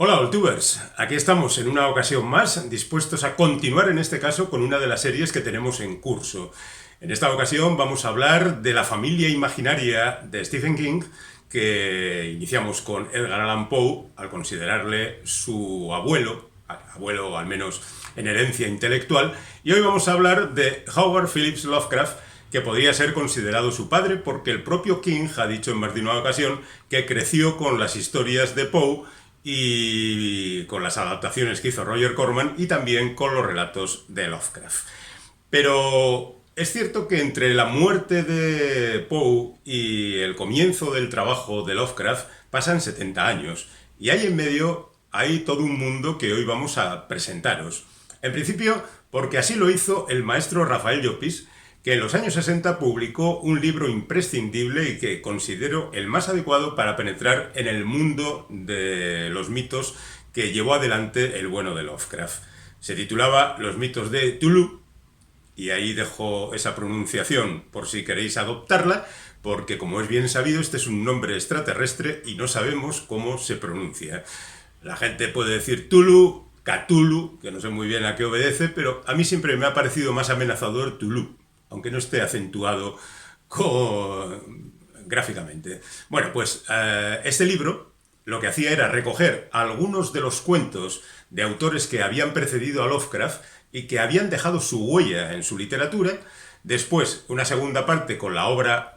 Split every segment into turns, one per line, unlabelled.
Hola, Oltubers. Aquí estamos en una ocasión más, dispuestos a continuar en este caso con una de las series que tenemos en curso. En esta ocasión vamos a hablar de la familia imaginaria de Stephen King, que iniciamos con Edgar Allan Poe, al considerarle su abuelo al menos en herencia intelectual, y hoy vamos a hablar de Howard Phillips Lovecraft, que podría ser considerado su padre porque el propio King ha dicho en más de una ocasión que creció con las historias de Poe y con las adaptaciones que hizo Roger Corman y también con los relatos de Lovecraft. Pero es cierto que entre la muerte de Poe y el comienzo del trabajo de Lovecraft pasan 70 años y ahí en medio hay todo un mundo que hoy vamos a presentaros. En principio, porque así lo hizo el maestro Rafael Llopis, que en los años 60 publicó un libro imprescindible y que considero el más adecuado para penetrar en el mundo de los mitos que llevó adelante el bueno de Lovecraft. Se titulaba Los mitos de Cthulhu, y ahí dejo esa pronunciación por si queréis adoptarla, porque como es bien sabido, este es un nombre extraterrestre y no sabemos cómo se pronuncia. La gente puede decir Tulu, Cthulhu, que no sé muy bien a qué obedece, pero a mí siempre me ha parecido más amenazador Tulu, aunque no esté acentuado gráficamente. Bueno, pues este libro lo que hacía era recoger algunos de los cuentos de autores que habían precedido a Lovecraft y que habían dejado su huella en su literatura. Después, una segunda parte con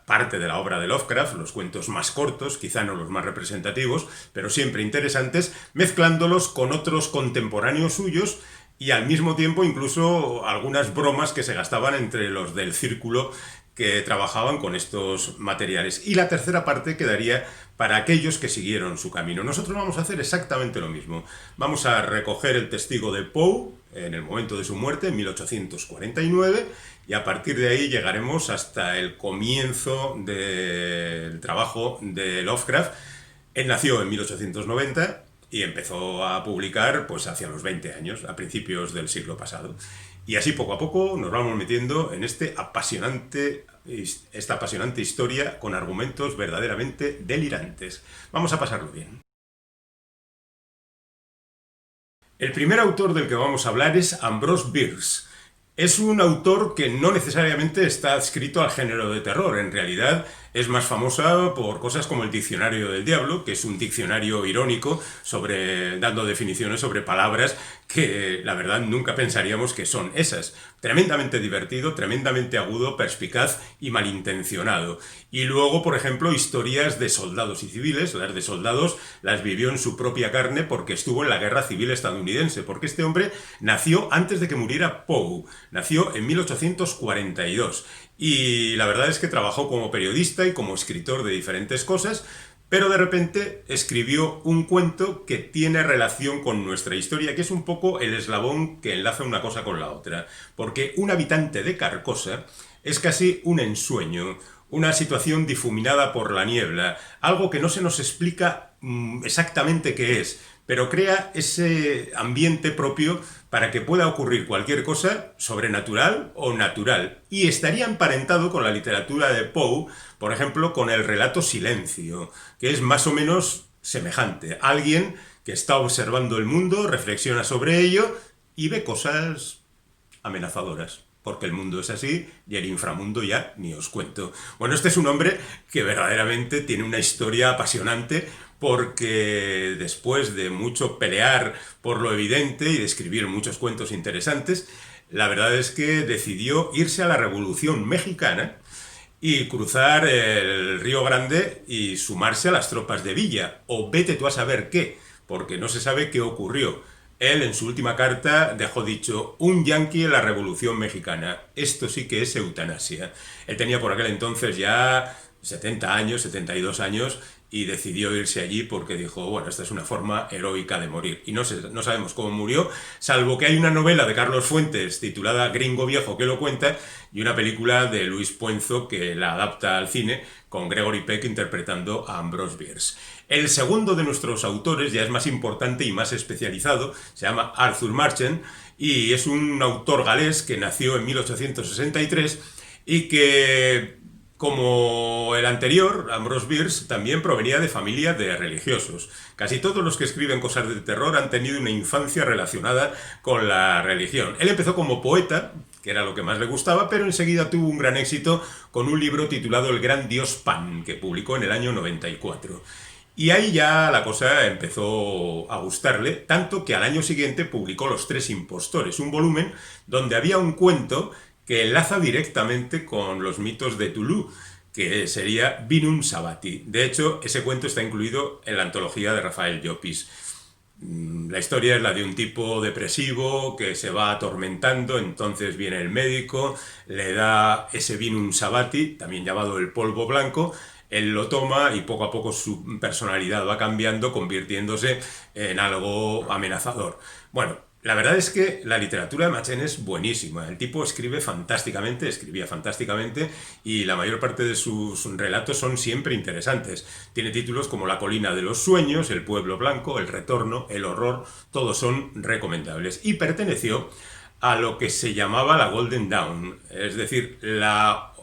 parte de la obra de Lovecraft, los cuentos más cortos, quizá no los más representativos, pero siempre interesantes, mezclándolos con otros contemporáneos suyos y al mismo tiempo incluso algunas bromas que se gastaban entre los del círculo que trabajaban con estos materiales. Y la tercera parte quedaría para aquellos que siguieron su camino. Nosotros vamos a hacer exactamente lo mismo. Vamos a recoger el testigo de Poe en el momento de su muerte, en 1849, y a partir de ahí llegaremos hasta el comienzo del trabajo de Lovecraft. Él nació en 1890 y empezó a publicar pues hacia los 20 años, a principios del siglo pasado. Y así poco a poco nos vamos metiendo en esta apasionante historia con argumentos verdaderamente delirantes. Vamos a pasarlo bien. El primer autor del que vamos a hablar es Ambrose Bierce. Es un autor que no necesariamente está adscrito al género de terror. En realidad es más famosa por cosas como el Diccionario del Diablo, que es un diccionario irónico dando definiciones sobre palabras que la verdad nunca pensaríamos que son esas. Tremendamente divertido, tremendamente agudo, perspicaz y malintencionado. Y luego, por ejemplo, historias de soldados y civiles. Las de soldados las vivió en su propia carne porque estuvo en la Guerra Civil estadounidense, porque este hombre nació antes de que muriera Poe. Nació en 1842 y la verdad es que trabajó como periodista y como escritor de diferentes cosas, pero de repente escribió un cuento que tiene relación con nuestra historia, que es un poco el eslabón que enlaza una cosa con la otra, porque un habitante de Carcosa es casi un ensueño, una situación difuminada por la niebla, algo que no se nos explica exactamente qué es, pero crea ese ambiente propio para que pueda ocurrir cualquier cosa sobrenatural o natural. Y estaría emparentado con la literatura de Poe, por ejemplo, con el relato Silencio, que es más o menos semejante. Alguien que está observando el mundo, reflexiona sobre ello y ve cosas amenazadoras. Porque el mundo es así y el inframundo ya ni os cuento. Bueno, este es un hombre que verdaderamente tiene una historia apasionante porque después de mucho pelear por lo evidente y de escribir muchos cuentos interesantes, la verdad es que decidió irse a la Revolución Mexicana y cruzar el Río Grande y sumarse a las tropas de Villa. O vete tú a saber qué, porque no se sabe qué ocurrió. Él, en su última carta, dejó dicho: un yanqui en la Revolución Mexicana. Esto sí que es eutanasia. Él tenía por aquel entonces ya 70 años, 72 años, y decidió irse allí porque dijo, bueno, esta es una forma heroica de morir. Y no sabemos cómo murió, salvo que hay una novela de Carlos Fuentes titulada Gringo Viejo que lo cuenta, y una película de Luis Puenzo que la adapta al cine, con Gregory Peck interpretando a Ambrose Bierce. El segundo de nuestros autores ya es más importante y más especializado, se llama Arthur Machen, y es un autor galés que nació en 1863 y que Como el anterior, Ambrose Bierce también provenía de familia de religiosos. Casi todos los que escriben cosas de terror han tenido una infancia relacionada con la religión. Él empezó como poeta, que era lo que más le gustaba, pero enseguida tuvo un gran éxito con un libro titulado El gran dios Pan, que publicó en el año 94. Y ahí ya la cosa empezó a gustarle, tanto que al año siguiente publicó Los tres impostores, un volumen donde había un cuento que enlaza directamente con los mitos de Tulu, que sería Binum Sabati. De hecho, ese cuento está incluido en la antología de Rafael Llopis. La historia es la de un tipo depresivo que se va atormentando, entonces viene el médico, le da ese Binum Sabati, también llamado el polvo blanco, él lo toma y poco a poco su personalidad va cambiando, convirtiéndose en algo amenazador. Bueno, la verdad es que la literatura de Machen es buenísima. El tipo escribe fantásticamente, escribía fantásticamente y la mayor parte de sus relatos son siempre interesantes. Tiene títulos como La colina de los sueños, El pueblo blanco, El retorno, El horror, todos son recomendables. Y perteneció a lo que se llamaba la Golden Dawn, es decir, la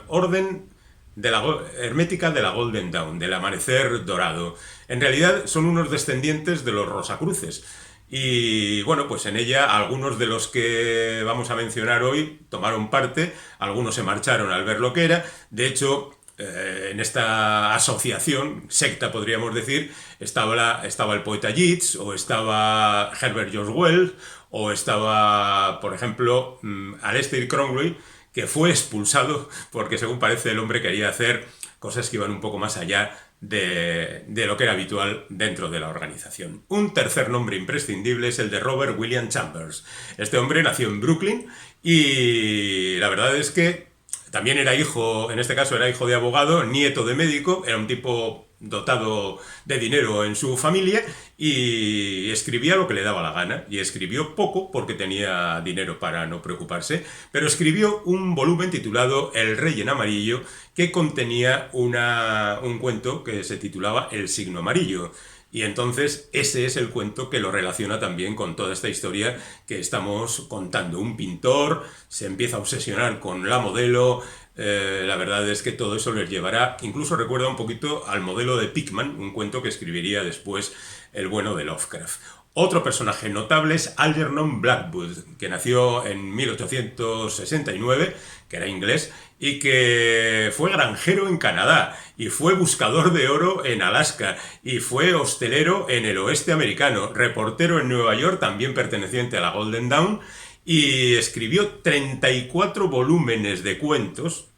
orden de la hermética de la Golden Dawn, del amanecer dorado. En realidad son unos descendientes de los Rosacruces. Y bueno, pues en ella algunos de los que vamos a mencionar hoy tomaron parte, algunos se marcharon al ver lo que era. De hecho, en esta asociación, secta podríamos decir, estaba el poeta Yeats, o estaba Herbert George Wells, o estaba, por ejemplo, Aleister Crowley, que fue expulsado porque, según parece, el hombre quería hacer cosas que iban un poco más allá de lo que era habitual dentro de la organización. Un tercer nombre imprescindible es el de Robert William Chambers. Este hombre nació en Brooklyn y la verdad es que también era hijo, en este caso era hijo de abogado, nieto de médico, era un tipo dotado de dinero en su familia y escribía lo que le daba la gana, y escribió poco porque tenía dinero para no preocuparse, pero escribió un volumen titulado El Rey en Amarillo, que contenía un cuento que se titulaba El signo amarillo. Y entonces ese es el cuento que lo relaciona también con toda esta historia que estamos contando. Un pintor se empieza a obsesionar con la modelo, la verdad es que todo eso les llevará, incluso recuerda un poquito al modelo de Pickman, un cuento que escribiría después el bueno de Lovecraft. Otro personaje notable es Algernon Blackwood, que nació en 1869, que era inglés, y que fue granjero en Canadá, y fue buscador de oro en Alaska, y fue hostelero en el oeste americano, reportero en Nueva York, también perteneciente a la Golden Dawn, y escribió 34 volúmenes de cuentos,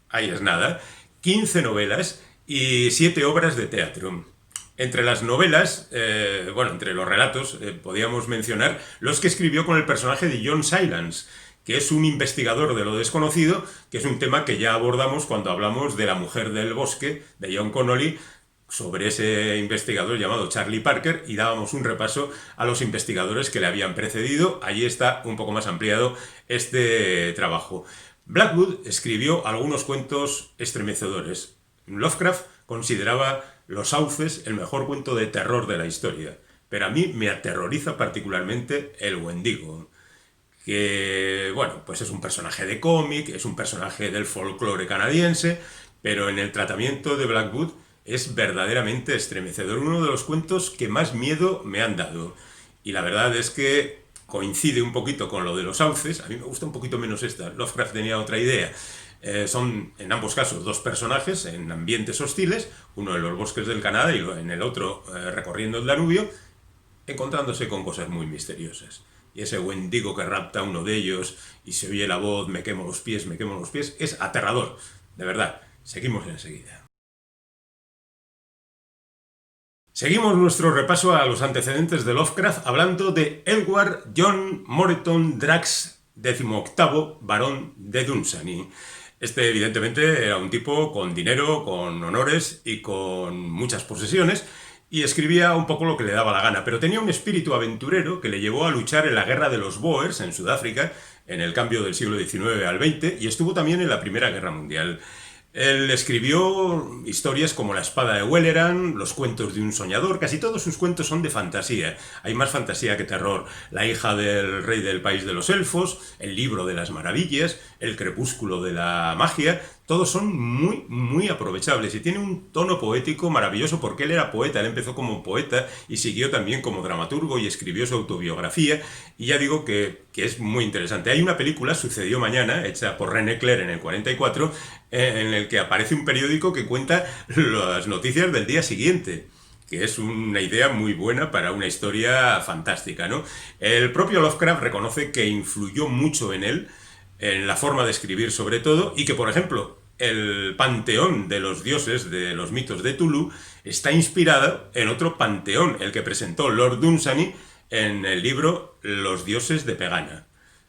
ahí es nada, 15 novelas y 7 obras de teatro. Entre las novelas, entre los relatos, podíamos mencionar los que escribió con el personaje de John Silence, que es un investigador de lo desconocido, que es un tema que ya abordamos cuando hablamos de La mujer del bosque, de John Connolly, sobre ese investigador llamado Charlie Parker, y dábamos un repaso a los investigadores que le habían precedido. Allí está un poco más ampliado este trabajo. Blackwood escribió algunos cuentos estremecedores. Lovecraft consideraba Los sauces el mejor cuento de terror de la historia, pero a mí me aterroriza particularmente el Wendigo, que, bueno, pues es un personaje de cómic, es un personaje del folclore canadiense, pero en el tratamiento de Blackwood es verdaderamente estremecedor, uno de los cuentos que más miedo me han dado. Y la verdad es que coincide un poquito con lo de los sauces. A mí me gusta un poquito menos esta. Lovecraft tenía otra idea. Son en ambos casos dos personajes en ambientes hostiles, uno en los bosques del Canadá y en el otro recorriendo el Danubio, encontrándose con cosas muy misteriosas. Y ese Wendigo que rapta a uno de ellos y se oye la voz, me quemo los pies, es aterrador, de verdad. Seguimos enseguida. Seguimos nuestro repaso a los antecedentes de Lovecraft hablando de Edward John Moreton Drax, 18º barón de Dunsany. Este evidentemente era un tipo con dinero, con honores y con muchas posesiones, y escribía un poco lo que le daba la gana, pero tenía un espíritu aventurero que le llevó a luchar en la guerra de los Boers en Sudáfrica, en el cambio del siglo XIX al XX, y estuvo también en la Primera Guerra Mundial. Él escribió historias como La espada de Welleran, Los cuentos de un soñador. Casi todos sus cuentos son de fantasía. Hay más fantasía que terror. La hija del rey del país de los elfos, El libro de las maravillas, El crepúsculo de la magia. todos son muy, muy aprovechables y tiene un tono poético maravilloso porque él era poeta, él empezó como poeta y siguió también como dramaturgo y escribió su autobiografía y ya digo que es muy interesante. Hay una película, Sucedió Mañana, hecha por René Clair en el 44, en el que aparece un periódico que cuenta las noticias del día siguiente, que es una idea muy buena para una historia fantástica, ¿no? El propio Lovecraft reconoce que influyó mucho en él, en la forma de escribir sobre todo, y que, por ejemplo, el panteón de los dioses de los mitos de Tulu está inspirado en otro panteón, el que presentó Lord Dunsany en el libro Los dioses de Pegana.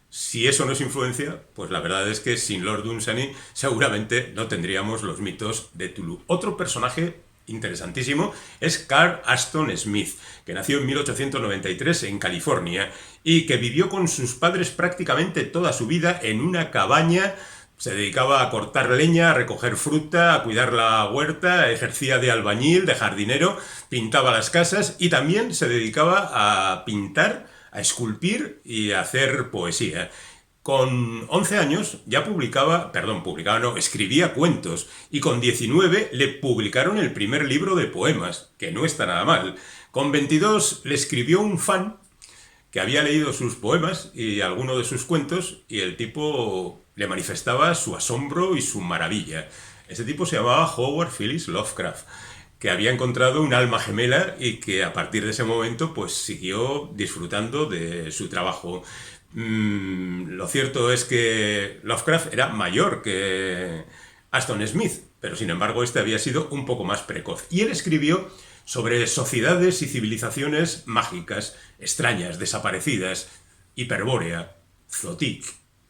Si eso no es influencia, pues la verdad es que sin Lord Dunsany seguramente no tendríamos los mitos de Tulu. Otro personaje interesantísimo es Carl Aston Smith, que nació en 1893 en California y que vivió con sus padres prácticamente toda su vida en una cabaña. Se dedicaba a cortar leña, a recoger fruta, a cuidar la huerta, ejercía de albañil, de jardinero, pintaba las casas y también se dedicaba a pintar, a esculpir y a hacer poesía. Con 11 años ya escribía cuentos y con 19 le publicaron el primer libro de poemas, que no está nada mal. Con 22 le escribió un fan que había leído sus poemas y alguno de sus cuentos y el tipo le manifestaba su asombro y su maravilla. Ese tipo se llamaba Howard Phillips Lovecraft, que había encontrado un alma gemela y que a partir de ese momento pues siguió disfrutando de su trabajo. Lo cierto es que Lovecraft era mayor que Aston Smith, pero sin embargo este había sido un poco más precoz. Y él escribió sobre sociedades y civilizaciones mágicas, extrañas, desaparecidas, Hiperbórea, Zotic,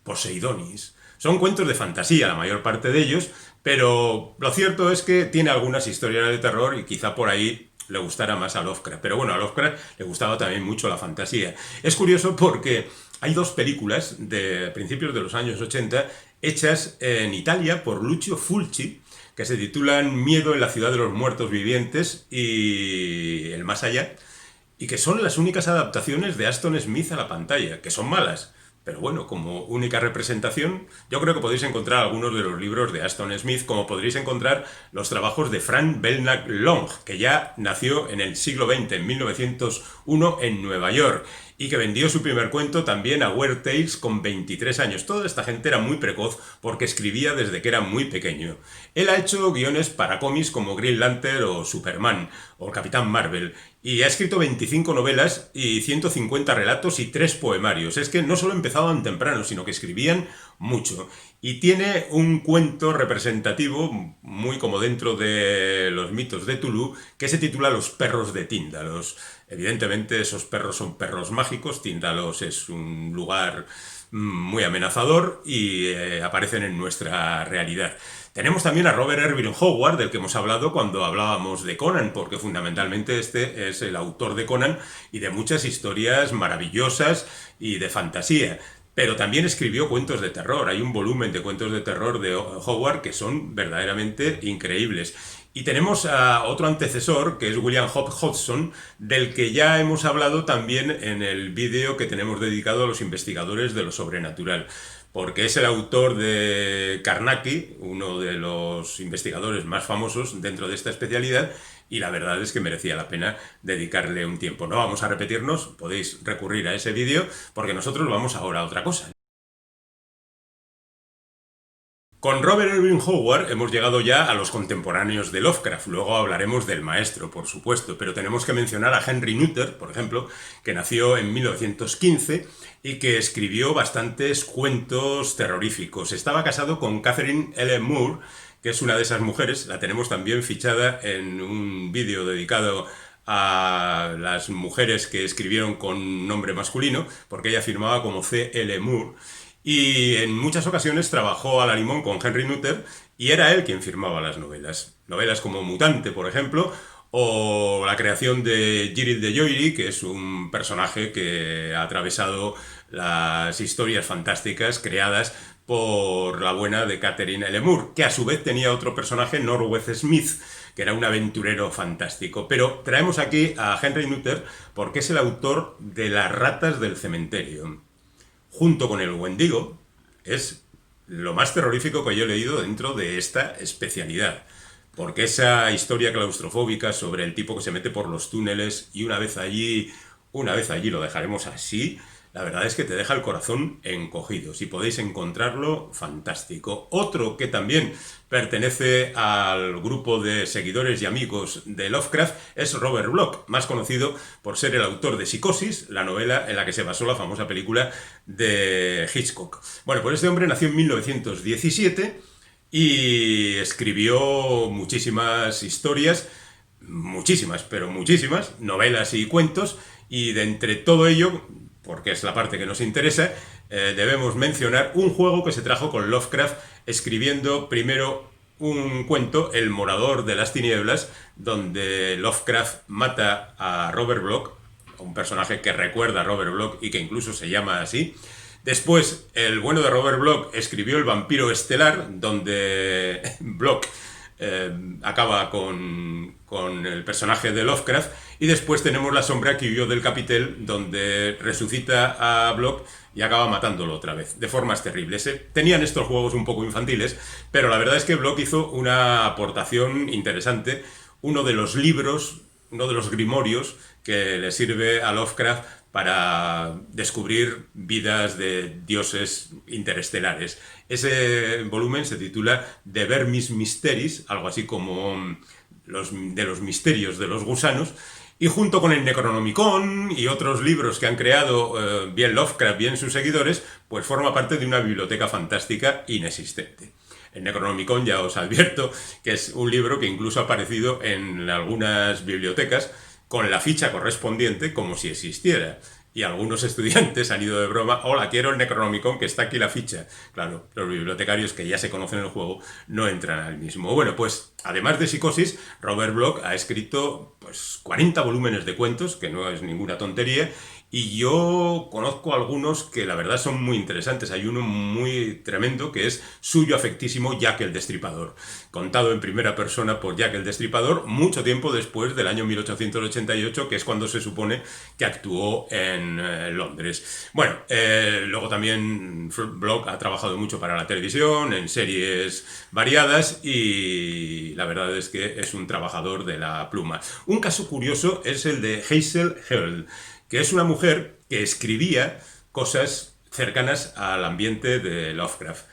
Poseidonis. Son cuentos de fantasía, la mayor parte de ellos, pero lo cierto es que tiene algunas historias de terror y quizá por ahí le gustara más a Lovecraft. Pero bueno, a Lovecraft le gustaba también mucho la fantasía. Es curioso porque hay dos películas de principios de los años 80 hechas en Italia por Lucio Fulci, que se titulan Miedo en la ciudad de los muertos vivientes y El más allá, y que son las únicas adaptaciones de Aston Smith a la pantalla, que son malas. Pero bueno, como única representación, yo creo que podéis encontrar algunos de los libros de Aston Smith, como podréis encontrar los trabajos de Frank Belknap Long, que ya nació en el siglo XX, en 1901, en Nueva York, y que vendió su primer cuento también a Weird Tales con 23 años. Toda esta gente era muy precoz porque escribía desde que era muy pequeño. Él ha hecho guiones para cómics como Green Lantern o Superman o Capitán Marvel, y ha escrito 25 novelas y 150 relatos y 3 poemarios. Es que no solo empezaban temprano, sino que escribían mucho. Y tiene un cuento representativo, muy como dentro de los mitos de Tulu, que se titula Los perros de Tíndalos. Evidentemente esos perros son perros mágicos, Tíndalos es un lugar muy amenazador y aparecen en nuestra realidad. Tenemos también a Robert Irving Howard, del que hemos hablado cuando hablábamos de Conan, porque fundamentalmente este es el autor de Conan y de muchas historias maravillosas y de fantasía. Pero también escribió cuentos de terror. Hay un volumen de cuentos de terror de Howard que son verdaderamente increíbles. Y tenemos a otro antecesor, que es William Hope Hodgson, del que ya hemos hablado también en el vídeo que tenemos dedicado a los investigadores de lo sobrenatural, porque es el autor de Carnacki, uno de los investigadores más famosos dentro de esta especialidad, y la verdad es que merecía la pena dedicarle un tiempo. No vamos a repetirnos, podéis recurrir a ese vídeo, porque nosotros vamos ahora a otra cosa. Con Robert Irving Howard hemos llegado ya a los contemporáneos de Lovecraft, luego hablaremos del maestro, por supuesto, pero tenemos que mencionar a Henry Nutter, por ejemplo, que nació en 1915 y que escribió bastantes cuentos terroríficos. Estaba casado con Catherine L. Moore, que es una de esas mujeres, la tenemos también fichada en un vídeo dedicado a las mujeres que escribieron con nombre masculino, porque ella firmaba como C. L. Moore. Y en muchas ocasiones trabajó a la limón con Henry Nutter y era él quien firmaba las novelas. Novelas como Mutante, por ejemplo, o la creación de Jiril de Joiry, que es un personaje que ha atravesado las historias fantásticas creadas por la buena de Catherine L. Moore, que a su vez tenía otro personaje, Norweth Smith, que era un aventurero fantástico. Pero traemos aquí a Henry Nutter porque es el autor de Las ratas del cementerio. Junto con el Wendigo, es lo más terrorífico que yo he leído dentro de esta especialidad. Porque esa historia claustrofóbica sobre el tipo que se mete por los túneles y una vez allí lo dejaremos así, la verdad es que te deja el corazón encogido. Si podéis encontrarlo, fantástico. Otro que también pertenece al grupo de seguidores y amigos de Lovecraft es Robert Bloch, más conocido por ser el autor de Psicosis, la novela en la que se basó la famosa película de Hitchcock. Bueno, pues este hombre nació en 1917 y escribió muchísimas historias, muchísimas, pero muchísimas, novelas y cuentos, y de entre todo ello, porque es la parte que nos interesa, debemos mencionar un juego que se trajo con Lovecraft, escribiendo primero un cuento, El Morador de las Tinieblas, donde Lovecraft mata a Robert Bloch, un personaje que recuerda a Robert Bloch y que incluso se llama así. Después, el bueno de Robert Bloch escribió El Vampiro Estelar, donde Bloch acaba con el personaje de Lovecraft. Y después tenemos La sombra que huyó del capitel, donde resucita a Bloch y acaba matándolo otra vez, de formas terribles. Tenían estos juegos un poco infantiles, pero la verdad es que Bloch hizo una aportación interesante. Uno de los libros, uno de los grimorios que le sirve a Lovecraft para descubrir vidas de dioses interestelares. Ese volumen se titula De Vermis Mysteris, algo así como de los misterios de los gusanos, y junto con el Necronomicon y otros libros que han creado bien Lovecraft, bien sus seguidores, pues forma parte de una biblioteca fantástica inexistente. El Necronomicon, ya os advierto, que es un libro que incluso ha aparecido en algunas bibliotecas con la ficha correspondiente como si existiera. Y algunos estudiantes han ido de broma, hola, quiero el Necronomicon, que está aquí la ficha. Claro, los bibliotecarios que ya se conocen en el juego no entran al mismo. Bueno, pues además de Psicosis, Robert Bloch ha escrito pues 40 volúmenes de cuentos, que no es ninguna tontería, y yo conozco algunos que la verdad son muy interesantes. Hay uno muy tremendo que es Suyo afectísimo Jack el Destripador, contado en primera persona por Jack el Destripador mucho tiempo después del año 1888, que es cuando se supone que actuó en Londres. Bueno, luego también Bloch ha trabajado mucho para la televisión, en series variadas, y la verdad es que es un trabajador de la pluma. Un caso curioso es el de Hazel Herold, que es una mujer que escribía cosas cercanas al ambiente de Lovecraft,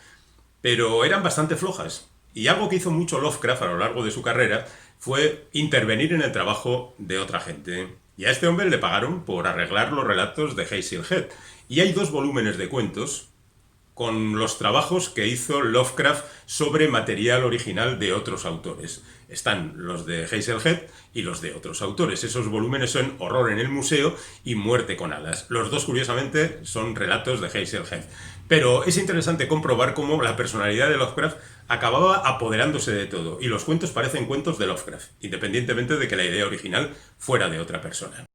pero eran bastante flojas. Y algo que hizo mucho Lovecraft a lo largo de su carrera fue intervenir en el trabajo de otra gente. Y a este hombre le pagaron por arreglar los relatos de Hazel Head. Y hay 2 volúmenes de cuentos con los trabajos que hizo Lovecraft sobre material original de otros autores. Están los de Hazel Head y los de otros autores. Esos volúmenes son Horror en el Museo y Muerte con Alas. Los 2, curiosamente, son relatos de Hazel Head. Pero es interesante comprobar cómo la personalidad de Lovecraft acababa apoderándose de todo, y los cuentos parecen cuentos de Lovecraft, independientemente de que la idea original fuera de otra persona.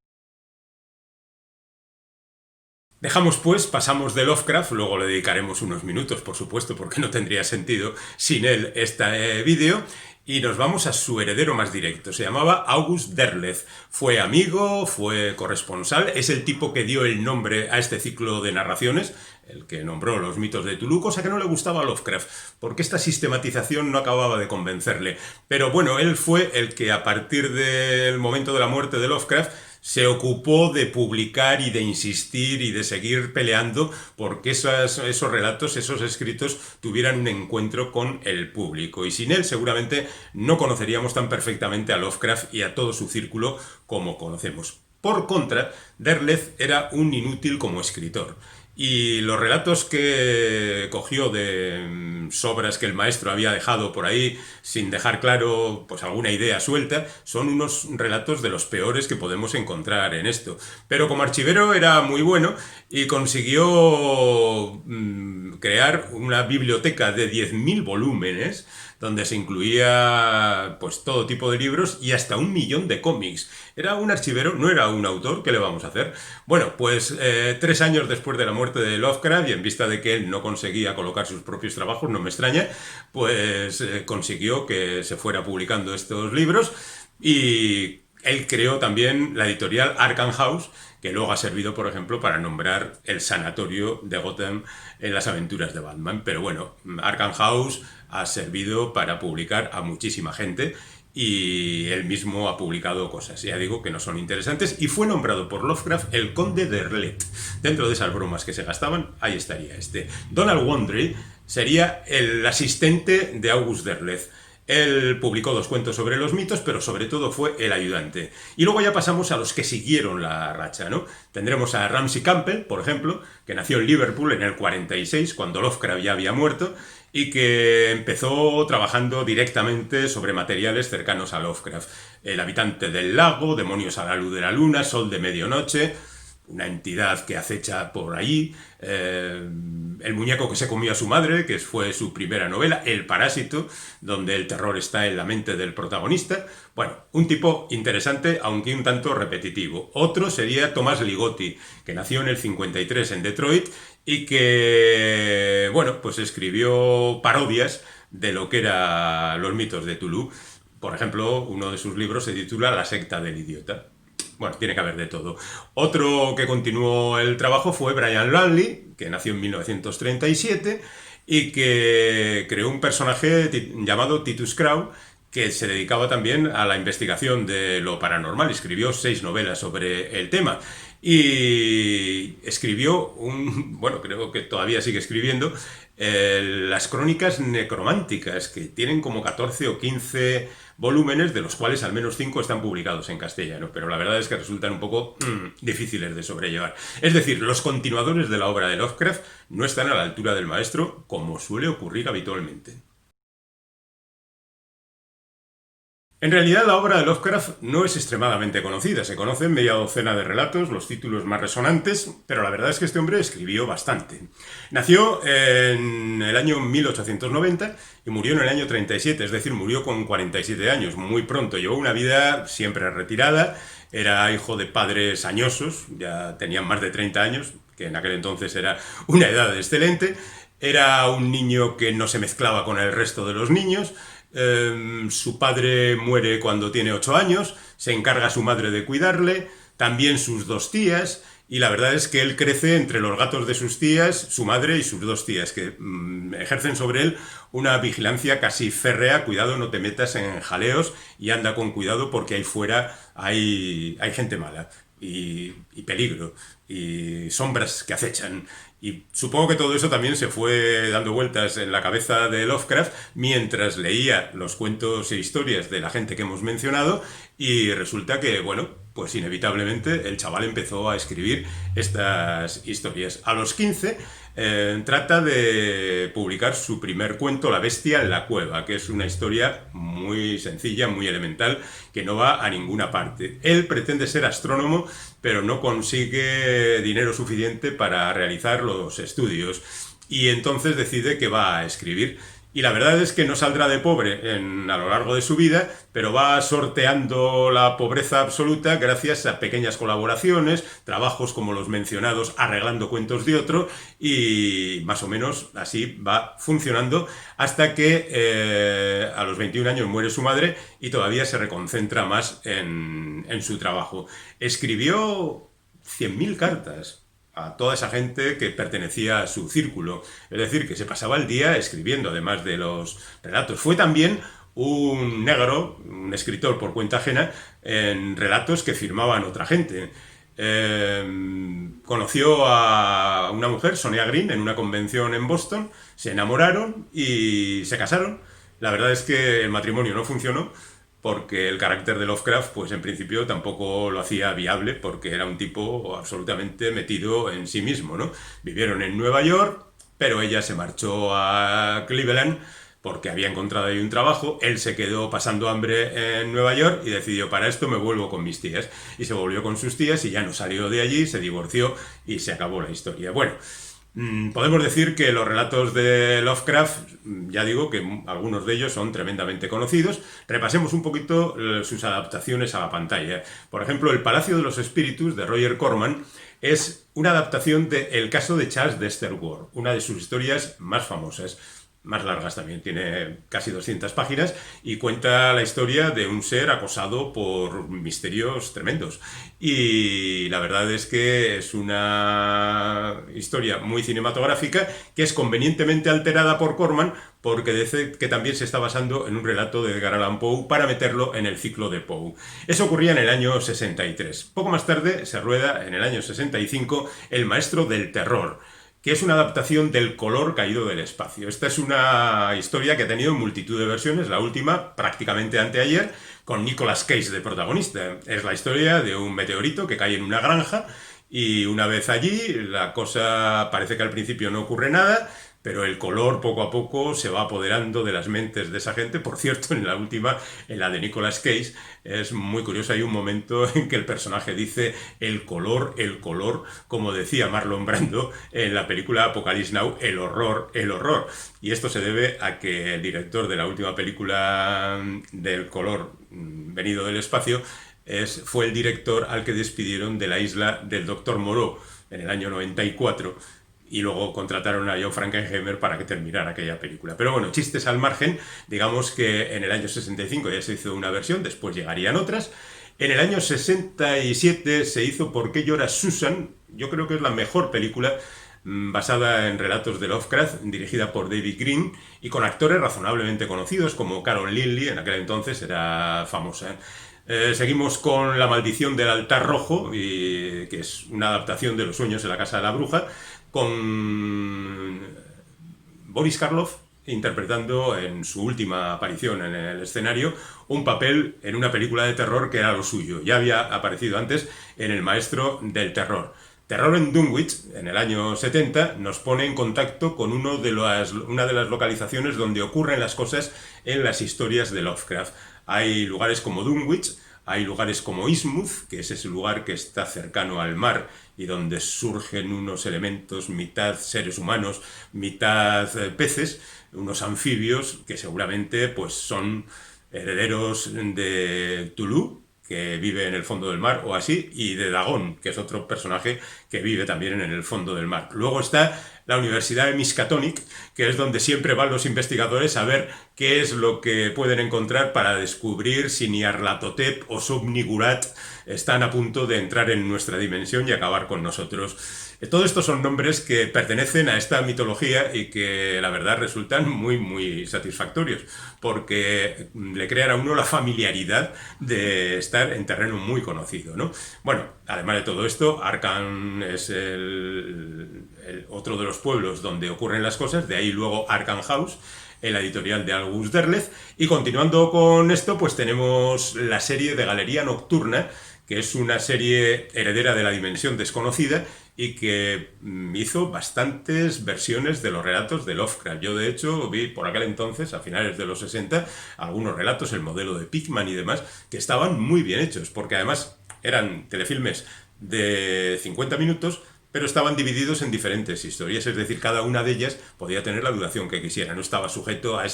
Dejamos pues, pasamos de Lovecraft, luego le dedicaremos unos minutos, por supuesto, porque no tendría sentido sin él este vídeo, y nos vamos a su heredero más directo. Se llamaba August Derleth. Fue amigo, fue corresponsal, es el tipo que dio el nombre a este ciclo de narraciones, el que nombró los mitos de Tulu, cosa que no le gustaba a Lovecraft, porque esta sistematización no acababa de convencerle. Pero bueno, él fue el que a partir del momento de la muerte de Lovecraft se ocupó de publicar y de insistir y de seguir peleando porque esos relatos, esos escritos tuvieran un encuentro con el público. Y sin él seguramente no conoceríamos tan perfectamente a Lovecraft y a todo su círculo como conocemos. Por contra, Derleth era un inútil como escritor. Y los relatos que cogió de sobras que el maestro había dejado por ahí sin dejar claro pues alguna idea suelta, son unos relatos de los peores que podemos encontrar en esto. Pero como archivero era muy bueno y consiguió crear una biblioteca de 10.000 volúmenes donde se incluía pues todo tipo de libros y hasta 1 millón de cómics. Era un archivero, no era un autor. ¿Qué le vamos a hacer? Bueno, pues 3 años después de la muerte de Lovecraft, y en vista de que él no conseguía colocar sus propios trabajos, no me extraña, pues consiguió que se fuera publicando estos libros, y Él creó también la editorial Arkham House, que luego ha servido, por ejemplo, para nombrar el sanatorio de Gotham en las aventuras de Batman. Pero bueno, Arkham House ha servido para publicar a muchísima gente y él mismo ha publicado cosas, ya digo, que no son interesantes, y fue nombrado por Lovecraft el Conde de R'lyeh. Dentro de esas bromas que se gastaban, ahí estaría este. Donald Wandrey sería el asistente de August Derleth. Él publicó 2 cuentos sobre los mitos, pero sobre todo fue el ayudante. Y luego ya pasamos a los que siguieron la racha, ¿no? Tendremos a Ramsey Campbell, por ejemplo, que nació en Liverpool en el 46, cuando Lovecraft ya había muerto, y que empezó trabajando directamente sobre materiales cercanos a Lovecraft. El habitante del lago, Demonios a la luz de la luna, Sol de medianoche, una entidad que acecha por ahí, El muñeco que se comió a su madre, que fue su primera novela, El parásito, donde el terror está en la mente del protagonista. Bueno, un tipo interesante, aunque un tanto repetitivo. Otro sería Tomás Ligotti, que nació en el 53 en Detroit y que, bueno, pues escribió parodias de lo que eran los mitos de Tulu. Por ejemplo, uno de sus libros se titula La secta del idiota. Bueno, tiene que haber de todo. Otro que continuó el trabajo fue Brian Lanley, que nació en 1937 y que creó un personaje llamado Titus Crow, que se dedicaba también a la investigación de lo paranormal. Escribió 6 novelas sobre el tema. Y escribió bueno, creo que todavía sigue escribiendo, las crónicas necrománticas, que tienen como 14 o 15 volúmenes, de los cuales al menos 5 están publicados en castellano, pero la verdad es que resultan un poco difíciles de sobrellevar. Es decir, los continuadores de la obra de Lovecraft no están a la altura del maestro, como suele ocurrir habitualmente. En realidad la obra de Lovecraft no es extremadamente conocida, se conocen media docena de relatos, los títulos más resonantes, pero la verdad es que este hombre escribió bastante. Nació en el año 1890 y murió en el año 37, es decir, murió con 47 años, muy pronto. Llevó una vida siempre retirada, era hijo de padres añosos, ya tenían más de 30 años, que en aquel entonces era una edad excelente. Era un niño que no se mezclaba con el resto de los niños. Su padre muere cuando tiene 8 años, se encarga su madre de cuidarle, también sus 2 tías, y la verdad es que él crece entre los gatos de sus tías, su madre y sus 2 tías, que ejercen sobre él una vigilancia casi férrea. Cuidado, no te metas en jaleos y anda con cuidado porque ahí fuera hay gente mala y peligro y sombras que acechan. Y supongo que todo eso también se fue dando vueltas en la cabeza de Lovecraft mientras leía los cuentos e historias de la gente que hemos mencionado, y resulta que, bueno, pues inevitablemente el chaval empezó a escribir estas historias. A los 15 trata de publicar su primer cuento, La bestia en la cueva, que es una historia muy sencilla, muy elemental, que no va a ninguna parte. Él pretende ser astrónomo, pero no consigue dinero suficiente para realizar los estudios, y entonces decide que va a escribir. Y la verdad es que no saldrá de pobre a lo largo de su vida, pero va sorteando la pobreza absoluta gracias a pequeñas colaboraciones, trabajos como los mencionados arreglando cuentos de otro, y más o menos así va funcionando hasta que a los 21 años muere su madre y todavía se reconcentra más en su trabajo. Escribió 100.000 cartas a toda esa gente que pertenecía a su círculo. Es decir, que se pasaba el día escribiendo, además de los relatos. Fue también un negro, un escritor por cuenta ajena, en relatos que firmaban otra gente. Conoció a una mujer, Sonia Green, en una convención en Boston, se enamoraron y se casaron. La verdad es que el matrimonio no funcionó, porque el carácter de Lovecraft, pues en principio tampoco lo hacía viable, porque era un tipo absolutamente metido en sí mismo, ¿no? Vivieron en Nueva York, pero ella se marchó a Cleveland porque había encontrado ahí un trabajo. Él se quedó pasando hambre en Nueva York y decidió: para esto me vuelvo con mis tías. Y se volvió con sus tías y ya no salió de allí, se divorció y se acabó la historia. Bueno, podemos decir que los relatos de Lovecraft, ya digo que algunos de ellos son tremendamente conocidos. Repasemos un poquito sus adaptaciones a la pantalla. Por ejemplo, El Palacio de los Espíritus, de Roger Corman, es una adaptación de El caso de Charles Dexter Ward, una de sus historias más famosas. más largas también, tiene casi 200 páginas y cuenta la historia de un ser acosado por misterios tremendos. Y la verdad es que es una historia muy cinematográfica que es convenientemente alterada por Corman porque dice que también se está basando en un relato de Edgar Allan Poe para meterlo en el ciclo de Poe. Eso ocurría en el año 63. Poco más tarde se rueda en el año 65 El maestro del terror, que es una adaptación del Color caído del espacio. Esta es una historia que ha tenido multitud de versiones, la última prácticamente anteayer, con Nicolas Cage de protagonista. Es la historia de un meteorito que cae en una granja y una vez allí la cosa parece que al principio no ocurre nada, pero el color poco a poco se va apoderando de las mentes de esa gente. Por cierto, en la última, en la de Nicolas Cage, es muy curioso, hay un momento en que el personaje dice el color, como decía Marlon Brando en la película Apocalypse Now, el horror, el horror. Y esto se debe a que el director de la última película del color venido del espacio fue el director al que despidieron de la isla del Dr. Moreau en el año 94, y luego contrataron a John Frankenheimer para que terminara aquella película. Pero bueno, chistes al margen, digamos que en el año 65 ya se hizo una versión, después llegarían otras. En el año 67 se hizo ¿Por qué llora Susan? Yo creo que es la mejor película basada en relatos de Lovecraft, dirigida por David Green y con actores razonablemente conocidos como Carol Lynley, en aquel entonces era famosa. Seguimos con La maldición del altar rojo, que es una adaptación de Los sueños de la casa de la bruja, con Boris Karloff interpretando en su última aparición en el escenario un papel en una película de terror que era lo suyo. Ya había aparecido antes en El maestro del terror. Terror en Dunwich, en el año 70, nos pone en contacto con una de las localizaciones donde ocurren las cosas en las historias de Lovecraft. Hay lugares como Dunwich, hay lugares como Innsmouth, que es ese lugar que está cercano al mar y donde surgen unos elementos mitad seres humanos, mitad peces, unos anfibios que seguramente pues, son herederos de Tulu, que vive en el fondo del mar o así, y de Dagon, que es otro personaje que vive también en el fondo del mar. Luego está la Universidad de Miskatonic, que es donde siempre van los investigadores a ver qué es lo que pueden encontrar para descubrir si Nyarlathotep o Sub-Niggurath están a punto de entrar en nuestra dimensión y acabar con nosotros. Todo esto son nombres que pertenecen a esta mitología y que la verdad resultan muy, muy satisfactorios, porque le crean a uno la familiaridad de estar en terreno muy conocido, ¿no? Bueno, además de todo esto, Arkham es otro de los pueblos donde ocurren las cosas, de ahí luego Arkham House, en la editorial de August Derleth. Y continuando con esto, pues tenemos la serie de Galería Nocturna, que es una serie heredera de La Dimensión Desconocida y que hizo bastantes versiones de los relatos de Lovecraft. Yo, de hecho, vi por aquel entonces, a finales de los 60, algunos relatos, el modelo de Pickman y demás, que estaban muy bien hechos, porque además eran telefilmes de 50 minutos, pero estaban divididos en diferentes historias, es decir, cada una de ellas podía tener la duración que quisiera, no estaba sujeto a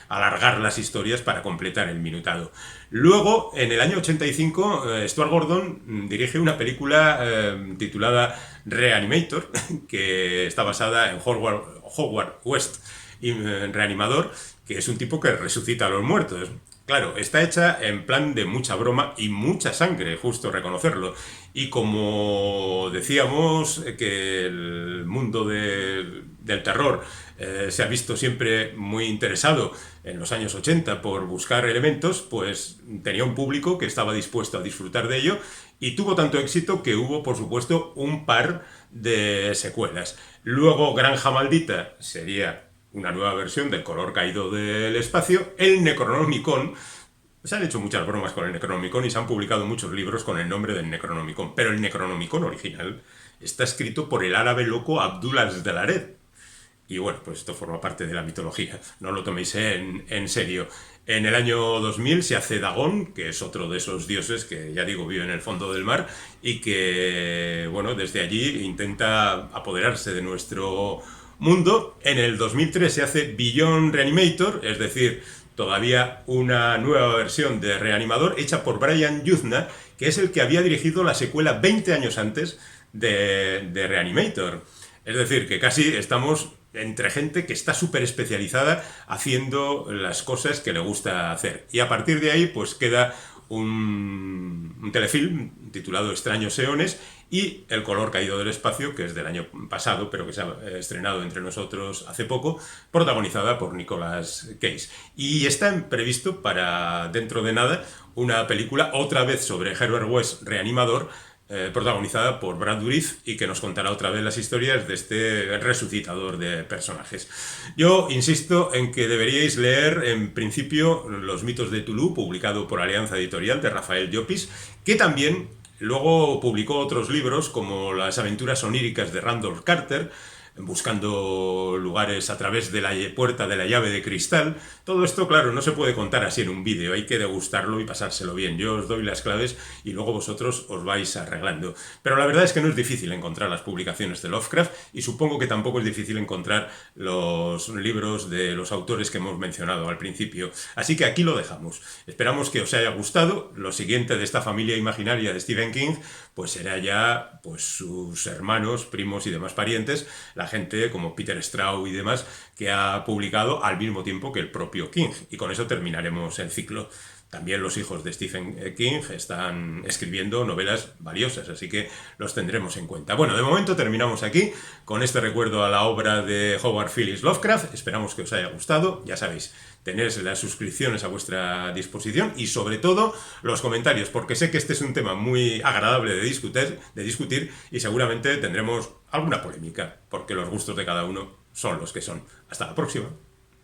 alargar las historias para completar el minutado. Luego, en el año 85, Stuart Gordon dirige una película titulada Reanimator, que está basada en Howard West, reanimador, que es un tipo que resucita a los muertos. Claro, está hecha en plan de mucha broma y mucha sangre, justo reconocerlo. Y como decíamos, que el mundo del terror se ha visto siempre muy interesado en los años 80 por buscar elementos, pues tenía un público que estaba dispuesto a disfrutar de ello y tuvo tanto éxito que hubo, por supuesto, un par de secuelas. Luego, Granja Maldita sería una nueva versión del Color caído del espacio. El Necronomicon, se han hecho muchas bromas con el Necronomicon y se han publicado muchos libros con el nombre del Necronomicon, pero el Necronomicon original está escrito por el árabe loco Abdul Az-Dalared. Y bueno, pues esto forma parte de la mitología, no lo toméis en serio. En el año 2000 se hace Dagon, que es otro de esos dioses que, ya digo, vive en el fondo del mar y que, bueno, desde allí intenta apoderarse de nuestro mundo. En el 2003 se hace Beyond Reanimator, es decir, todavía una nueva versión de Reanimador hecha por Brian Yuzna, que es el que había dirigido la secuela 20 años antes de Reanimator. Es decir, que casi estamos entre gente que está súper especializada haciendo las cosas que le gusta hacer. Y a partir de ahí, pues queda un telefilm titulado Extraños Eones y El color caído del espacio, que es del año pasado, pero que se ha estrenado entre nosotros hace poco, protagonizada por Nicolas Cage. Y está previsto para dentro de nada una película otra vez sobre Herbert West, reanimador, protagonizada por Brad Dourif y que nos contará otra vez las historias de este resucitador de personajes. Yo insisto en que deberíais leer en principio Los mitos de Tulu, publicado por Alianza Editorial de Rafael Llopis, que también luego publicó otros libros como Las aventuras oníricas de Randolph Carter, buscando lugares a través de la puerta de la llave de cristal. Todo esto, claro, no se puede contar así en un vídeo, hay que degustarlo y pasárselo bien. Yo os doy las claves y luego vosotros os vais arreglando. Pero la verdad es que no es difícil encontrar las publicaciones de Lovecraft y supongo que tampoco es difícil encontrar los libros de los autores que hemos mencionado al principio. Así que aquí lo dejamos. Esperamos que os haya gustado. Lo siguiente de esta familia imaginaria de Stephen King, pues será ya pues sus hermanos, primos y demás parientes, la gente como Peter Straub y demás, que ha publicado al mismo tiempo que el propio King. Y con eso terminaremos el ciclo. También los hijos de Stephen King están escribiendo novelas valiosas, así que los tendremos en cuenta. Bueno, de momento terminamos aquí con este recuerdo a la obra de Howard Phillips Lovecraft. Esperamos que os haya gustado. Ya sabéis, tenéis las suscripciones a vuestra disposición y sobre todo los comentarios, porque sé que este es un tema muy agradable de discutir y seguramente tendremos alguna polémica, porque los gustos de cada uno son los que son. Hasta la próxima.